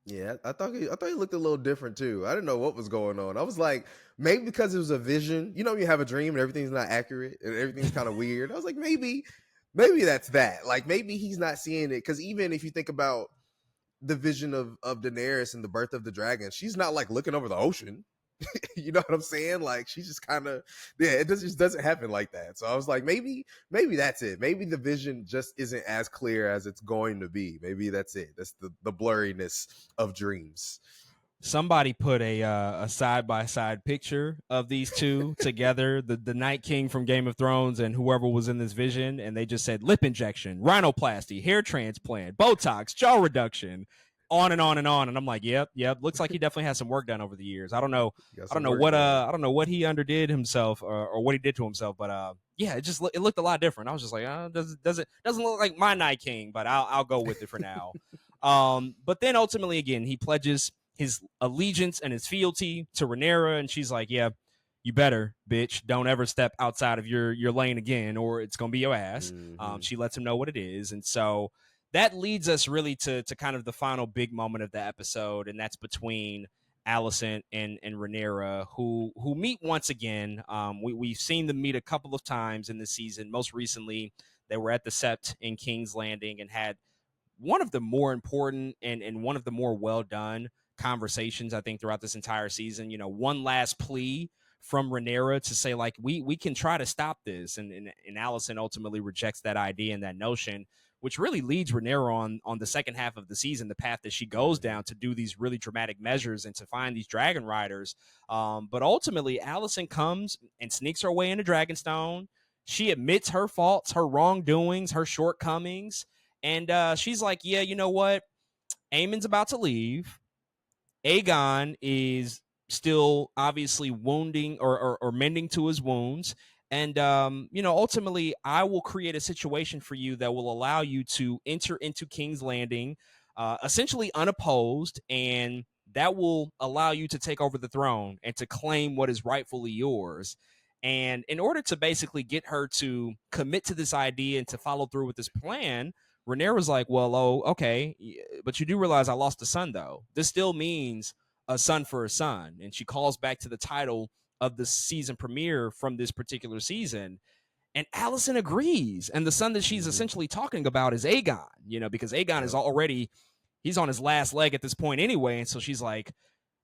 Yeah, I thought he looked a little different too. I didn't know what was going on. I was like, maybe because it was a vision. You know, you have a dream and everything's not accurate and everything's kind of weird. I was like, maybe that's that. Like maybe he's not seeing it, because even if you think about the vision of Daenerys and the birth of the dragon, she's not like looking over the ocean. You know what I'm saying? Like she's just kind of, yeah, just doesn't happen like that. So I was like, maybe that's it. Maybe the vision just isn't as clear as it's going to be. Maybe that's it. That's the blurriness of dreams. Somebody put a side by side picture of these two together, the Night King from Game of Thrones and whoever was in this vision, and they just said lip injection, rhinoplasty, hair transplant, Botox, jaw reduction, on and on and on. And I'm like, yep. Looks like he definitely has some work done over the years. I don't know what he underdid himself or what he did to himself, but yeah, it looked a lot different. I was just like, doesn't look like my Night King, but I'll go with it for now. But then ultimately, again, he pledges his allegiance and his fealty to Rhaenyra, and she's like, yeah, you better, bitch, don't ever step outside of your lane again, or it's gonna be your ass. Mm-hmm. She lets him know what it is, and so that leads us really to kind of the final big moment of the episode, and that's between Alicent and Rhaenyra, who meet once again. We've seen them meet a couple of times in this season. Most recently, they were at the Sept in King's Landing and had one of the more important and one of the more well done conversations, I think, throughout this entire season. You know, one last plea from Rhaenyra to say, like, we can try to stop this. And Alicent ultimately rejects that idea and that notion, which really leads Rhaenyra on the second half of the season, the path that she goes down to do these really dramatic measures and to find these dragon riders. But ultimately, Alicent comes and sneaks her way into Dragonstone. She admits her faults, her wrongdoings, her shortcomings. And she's like, yeah, you know what? Aemon's about to leave. Aegon is still obviously wounding or mending to his wounds. And, ultimately, I will create a situation for you that will allow you to enter into King's Landing essentially unopposed. And that will allow you to take over the throne and to claim what is rightfully yours. And in order to basically get her to commit to this idea and to follow through with this plan, Rhaenyra was like, well, okay, but you do realize I lost a son, though. This still means a son for a son. And she calls back to the title of the season premiere from this particular season. And Alicent agrees. And the son that she's essentially talking about is Aegon, because Aegon is already, he's on his last leg at this point anyway. And so she's like,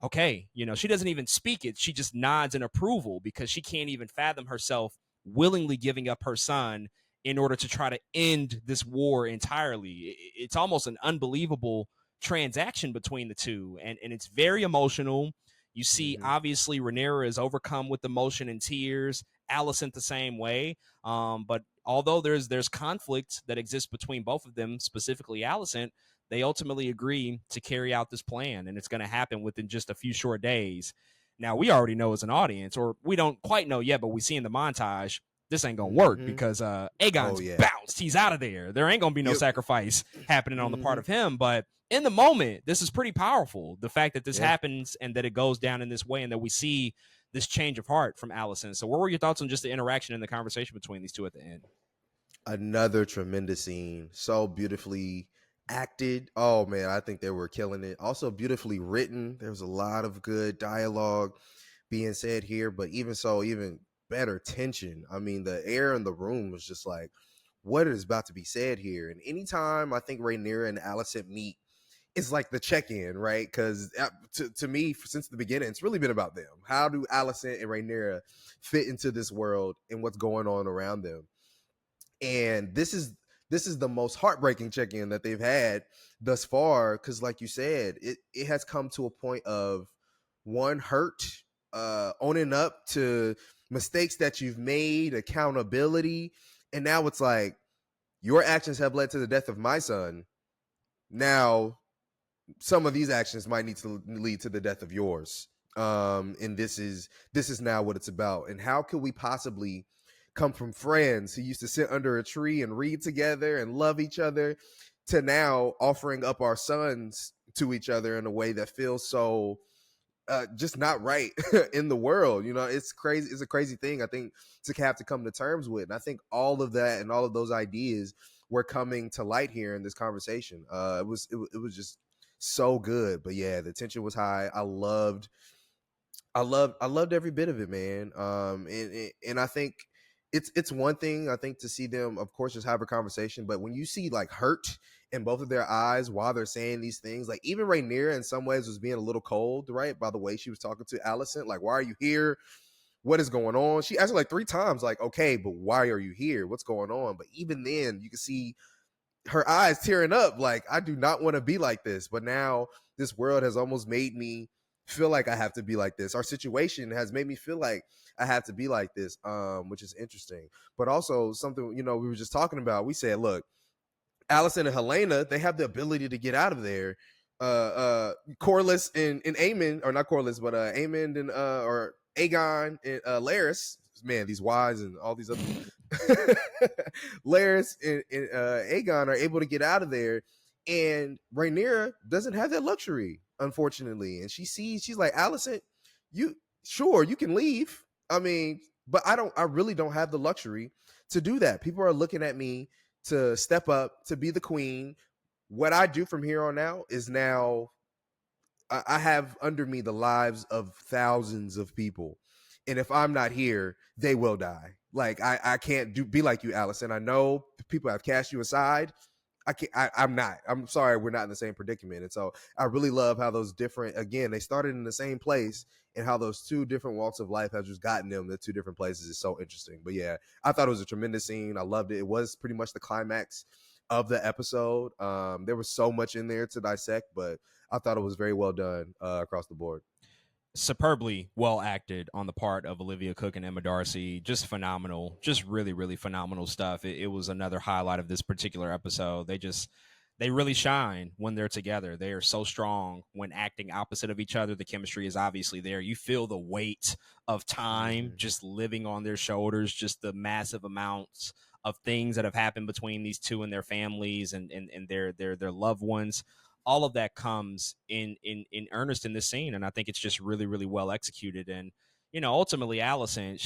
okay, she doesn't even speak it. She just nods in approval because she can't even fathom herself willingly giving up her son in order to try to end this war entirely. It's almost an unbelievable transaction between the two. And it's very emotional. You see, obviously, Rhaenyra is overcome with emotion and tears. Alicent the same way. But although there's conflict that exists between both of them, specifically Alicent, they ultimately agree to carry out this plan, and it's going to happen within just a few short days. Now, we already know as an audience, or we don't quite know yet, but we see in the montage, this ain't going to work because Aegon's bounced. He's out of there. There ain't going to be no sacrifice happening on the part of him. But in the moment, this is pretty powerful. The fact that this happens and that it goes down in this way and that we see this change of heart from Alicent. So what were your thoughts on just the interaction and the conversation between these two at the end? Another tremendous scene. So beautifully acted. Oh man, I think they were killing it. Also beautifully written. There was a lot of good dialogue being said here, but even so, even better tension. I mean, the air in the room was just like, what is about to be said here? And anytime I think Rhaenyra and Alicent meet, it's like the check-in, right? Because to me, since the beginning, it's really been about them. How do Alicent and Rhaenyra fit into this world and what's going on around them? And this is this is the most heartbreaking check-in that they've had thus far, because like you said, it has come to a point of one hurt, owning up to mistakes that you've made, accountability, and now it's like, your actions have led to the death of my son. Now some of these actions might need to lead to the death of yours. And this is now what it's about. And how could we possibly come from friends who used to sit under a tree and read together and love each other to now offering up our sons to each other in a way that feels so just not right in the world? It's crazy. It's a crazy thing, I think, to have to come to terms with. And I think all of that and all of those ideas were coming to light here in this conversation. It was just so good. But yeah, the tension was high. I loved every bit of it, man. And I think it's one thing, I think, to see them, of course, just have a conversation, but when you see like hurt in both of their eyes while they're saying these things, like even Rhaenyra in some ways was being a little cold, right? By the way she was talking to Alicent, like, why are you here? What is going on? She asked her like 3 times, like, okay, but why are you here? What's going on? But even then, you can see her eyes tearing up, like, I do not want to be like this, but now this world has almost made me feel like I have to be like this. Our situation has made me feel like I have to be like this, which is interesting. But also something, we were just talking about, we said, look, Alicent and Helena, they have the ability to get out of there. Corlys and Aemond, or not Corlys, but Aemond and or Aegon and Larys, man, these Ys and all these other Larys and Aegon are able to get out of there, and Rhaenyra doesn't have that luxury, unfortunately. And she's like, Alicent, you sure you can leave. I mean, but I really don't have the luxury to do that. People are looking at me to step up, to be the queen. What I do from here on out is now I have under me the lives of thousands of people. And if I'm not here, they will die. Like, I can't be like you, Allison. I know people have cast you aside. I can't. I'm not. I'm sorry, we're not in the same predicament. And so I really love how those different, again, they started in the same place, and how those two different walks of life have just gotten them to two different places is so interesting. But yeah, I thought it was a tremendous scene. I loved it. It was pretty much the climax of the episode. There was so much in there to dissect, but I thought it was very well done across the board. Superbly well acted on the part of Olivia Cook and Emma Darcy. Just phenomenal. Just really, really phenomenal stuff. It was another highlight of this particular episode. They really shine when they're together. They are so strong when acting opposite of each other. The chemistry is obviously there. You feel the weight of time just living on their shoulders, just the massive amounts of things that have happened between these two and their families and their loved ones. All of that comes in earnest in this scene, and I think it's just really, really well executed. And ultimately, Allison,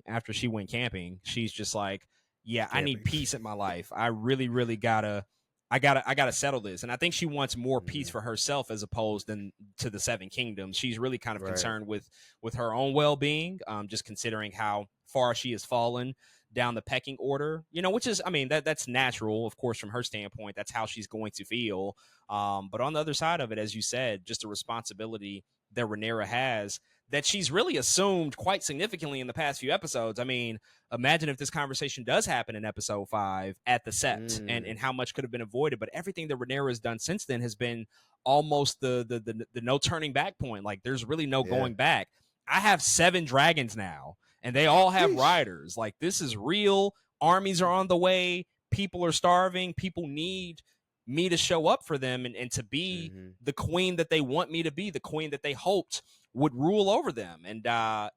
after she went camping, she's just like, yeah, I need peace in my life. I really, really I gotta settle this. And I think she wants more peace for herself as opposed than to the Seven Kingdoms. She's really kind of concerned with her own well-being, just considering how far she has fallen down the pecking order, which is, I mean, that's natural, of course, from her standpoint. That's how she's going to feel. But on the other side of it, as you said, just a responsibility that Rhaenyra has that she's really assumed quite significantly in the past few episodes. I mean, imagine if this conversation does happen in episode 5 at the set and how much could have been avoided. But everything that Rhaenyra has done since then has been almost the no turning back point. Like, there's really no going back. I have 7 dragons now, and they all have riders. Like, this is real. Armies are on the way. People are starving. People need me to show up for them and to be the queen that they want me to be, the queen that they hoped would rule over them. And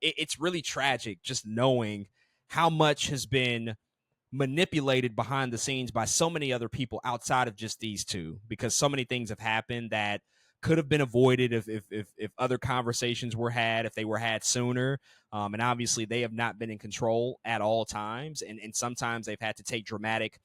it's really tragic just knowing how much has been manipulated behind the scenes by so many other people outside of just these two, because so many things have happened that could have been avoided if other conversations were had, if they were had sooner. And obviously they have not been in control at all times. And sometimes they've had to take dramatic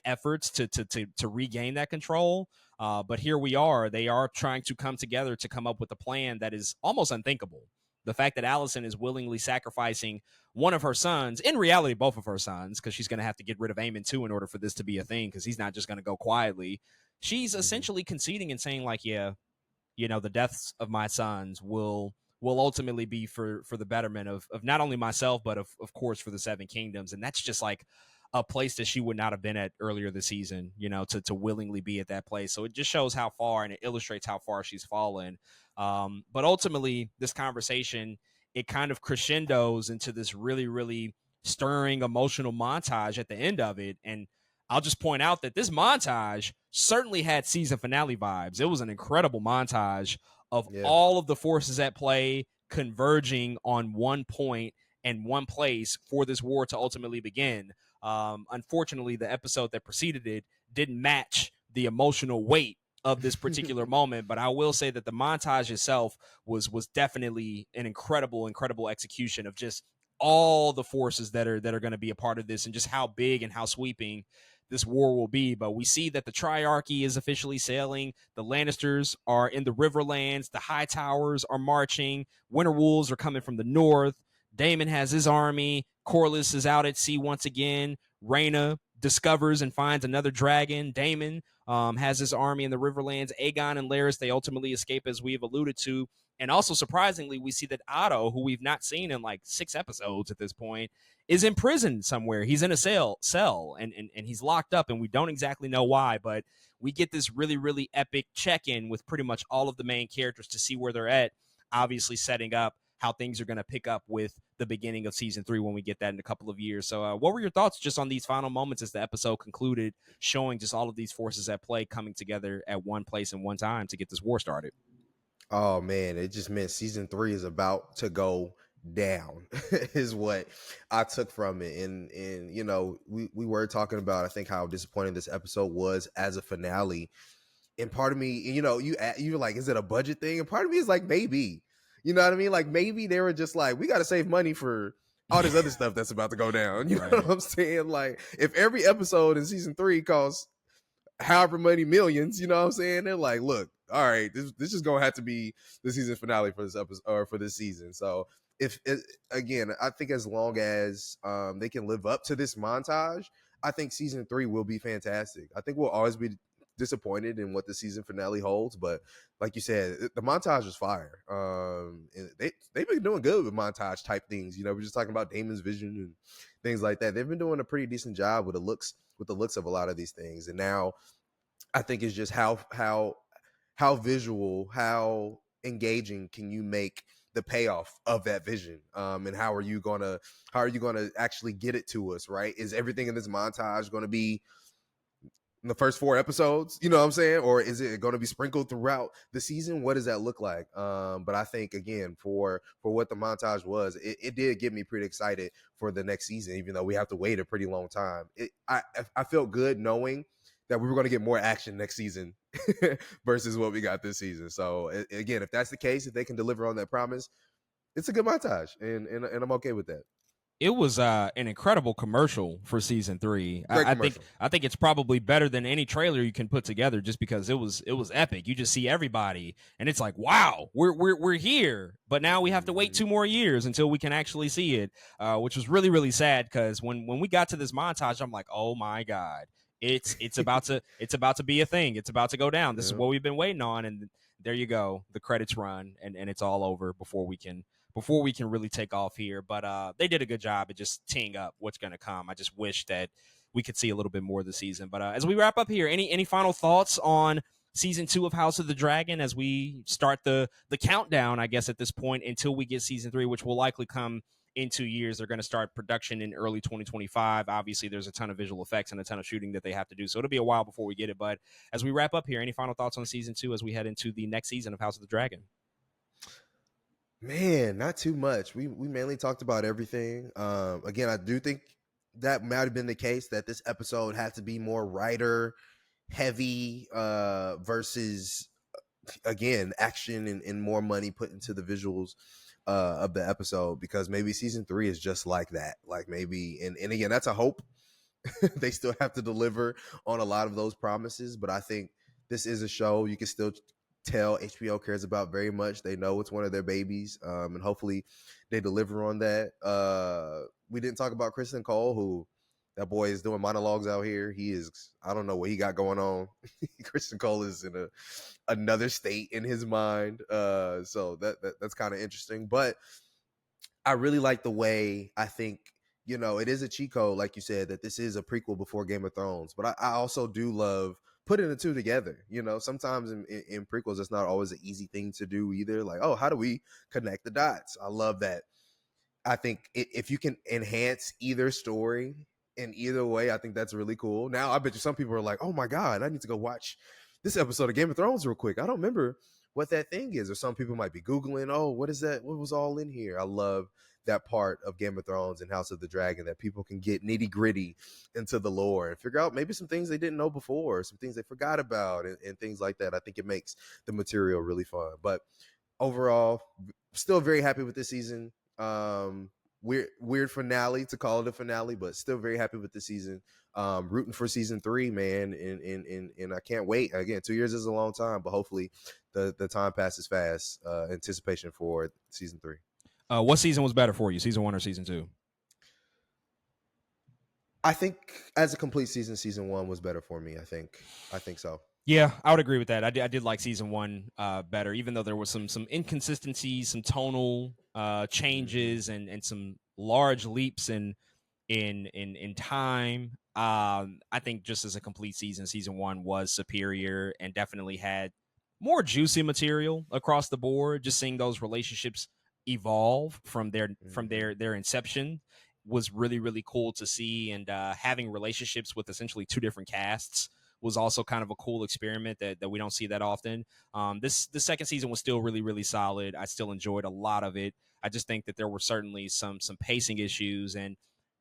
efforts to regain that control. But here we are. They are trying to come together to come up with a plan that is almost unthinkable. The fact that Alicent is willingly sacrificing one of her sons, in reality, both of her sons, because she's going to have to get rid of Aemon too in order for this to be a thing, because he's not just going to go quietly. She's essentially conceding and saying, like, yeah, the deaths of my sons will ultimately be for the betterment of not only myself, but of course for the Seven Kingdoms. And that's just like a place that she would not have been at earlier this season, to willingly be at that place. So it just shows how far, and it illustrates how far she's fallen. But ultimately, this conversation, it kind of crescendos into this really, really stirring emotional montage at the end of it. And I'll just point out that this montage certainly had season finale vibes. It was an incredible montage of Yeah. all of the forces at play converging on one point and one place for this war to ultimately begin. Unfortunately, the episode that preceded it didn't match the emotional weight of this particular moment, but I will say that the montage itself was definitely an incredible execution of just all the forces that are going to be a part of this, and just how big and how sweeping this war will be. But we see that the Triarchy is officially sailing. The Lannisters are in the Riverlands. The High Towers are marching. Winter Wolves are coming from the north. Daemon has his army. Corlys is out at sea once again. Rhaena discovers and finds another dragon. Daemon has his army in the Riverlands. Aegon and Larys, they ultimately escape, as we've alluded to. And also, surprisingly, we see that Otto, who we've not seen in like 6 episodes at this point, is in prison somewhere. He's in a cell and he's locked up, and we don't exactly know why, but we get this really, really epic check-in with pretty much all of the main characters to see where they're at, obviously setting up how things are going to pick up with the beginning of season 3 when we get that in a couple of years. So what were your thoughts just on these final moments as the episode concluded, showing just all of these forces at play coming together at one place and one time to get this war started? Oh man, it just meant season 3 is about to go down is what I took from it. And we were talking about, I think, how disappointing this episode was as a finale. And part of me, you're like, is it a budget thing? And part of me is like, maybe. You know what I mean? Like, maybe they were just like, we got to save money for all this other stuff that's about to go down. You know what I'm saying? Like, if every episode in season 3 costs however many millions, you know what I'm saying? They're like, look, all right, this is gonna have to be the season finale for this episode or for this season. So if again, I think as long as they can live up to this montage, I think season 3 will be fantastic. I think we'll always be disappointed in what the season finale holds, but like you said, the montage is fire. And they've been doing good with montage type things. We're just talking about Damon's vision and things like that. They've been doing a pretty decent job with the looks of a lot of these things. And now I think it's just how visual, how engaging can you make the payoff of that vision, and how are you gonna actually get it to us, right? Is everything in this montage going to be in the first 4 episodes, you know what I'm saying, or is it going to be sprinkled throughout the season? What does that look like? But I think, again, for what the montage was, it did get me pretty excited for the next season, even though we have to wait a pretty long time. I felt good knowing that we were going to get more action next season versus what we got this season. So again, if that's the case, if they can deliver on that promise, it's a good montage, and I'm okay with that. It was an incredible commercial for season 3. Great I think commercial. it's probably better than any trailer you can put together, just because it was epic. You just see everybody, and it's like, wow, we're here, but now we have to wait 2 more years until we can actually see it, which was really, really sad, because when we got to this montage, I'm like, oh my god, it's about to be a thing. It's about to go down. This is what we've been waiting on, and there you go. The credits run, and it's all over before we can really take off here. But they did a good job at just teeing up what's going to come. I just wish that we could see a little bit more of the season. But as we wrap up here, any final thoughts on season 2 of House of the Dragon as we start the countdown, I guess, at this point until we get season 3, which will likely come in 2 years. They're going to start production in early 2025. Obviously, there's a ton of visual effects and a ton of shooting that they have to do, so it'll be a while before we get it. But as we wrap up here, any final thoughts on season 2 as we head into the next season of House of the Dragon? Man, not too much. We mainly talked about everything. Again, I do think that might have been the case, that this episode had to be more writer heavy versus, again, action and more money put into the visuals of the episode, because maybe season 3 is just like that. Like maybe, and again, that's a hope. They still have to deliver on a lot of those promises, but I think this is a show you can still tell HBO cares about very much. They know it's one of their babies, and hopefully they deliver on that. We didn't talk about Kristen Cole, who, that boy is doing monologues out here. He is, I don't know what he got going on. Kristen Cole is in another state in his mind. So that's kind of interesting. But I really like the way, I think, it is a cheat code, like you said, that this is a prequel before Game of Thrones. But I also do love putting the two together. Sometimes in prequels, it's not always an easy thing to do either. Like, oh, how do we connect the dots? I love that. I think if you can enhance either story in either way, I think that's really cool. Now, I bet you some people are like, oh my God, I need to go watch this episode of Game of Thrones real quick. I don't remember what that thing is. Or some people might be Googling, oh, what is that? What was all in here? I love that part of Game of Thrones and House of the Dragon, that people can get nitty gritty into the lore and figure out maybe some things they didn't know before, some things they forgot about, and things like that. I think it makes the material really fun. But overall, still very happy with this season. Weird finale to call it a finale, but still very happy with the season. Rooting for season 3, man, and I can't wait. Again, 2 years is a long time, but hopefully the time passes fast. Anticipation for season 3. What season was better for you, season 1 or season 2? I think as a complete season 1 was better for me. I think so. Yeah, I would agree with that. I did like season 1 better, even though there was some inconsistencies, some tonal changes, and some large leaps in time. I think just as a complete season 1 was superior and definitely had more juicy material across the board. Just seeing those relationships evolve from their inception was really, really cool to see, and having relationships with essentially 2 different casts was also kind of a cool experiment that we don't see that often. The second season was still really, really solid. I still enjoyed a lot of it. I just think that there were certainly some pacing issues and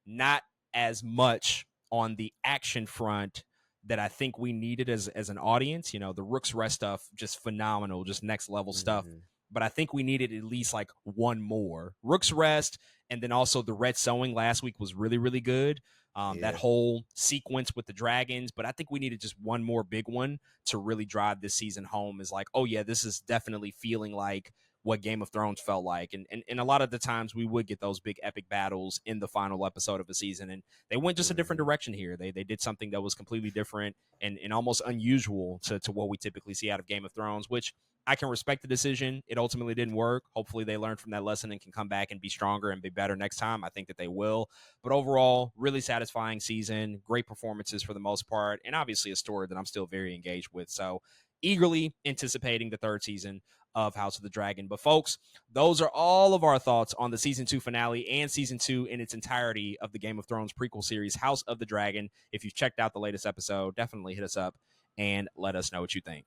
not as much on the action front that I think we needed as an audience. The Rook's Rest stuff, just phenomenal, just next level stuff. But I think we needed at least like one more. Rook's Rest, and then also the Red Sewing last week was really, really good. That whole sequence with the dragons, but I think we needed just one more big one to really drive this season home. Is like, oh yeah, this is definitely feeling like what Game of Thrones felt like. And a lot of the times we would get those big epic battles in the final episode of a season, and they went just a different direction here. They did something that was completely different and almost unusual to what we typically see out of Game of Thrones, which I can respect the decision. It ultimately didn't work. Hopefully they learned from that lesson and can come back and be stronger and be better next time. I think that they will. But overall, really satisfying season, great performances for the most part, and obviously a story that I'm still very engaged with. So eagerly anticipating the 3rd season of House of the Dragon. But folks, those are all of our thoughts on the season 2 finale and season 2 in its entirety of the Game of Thrones prequel series, House of the Dragon. If you've checked out the latest episode, definitely hit us up and let us know what you think.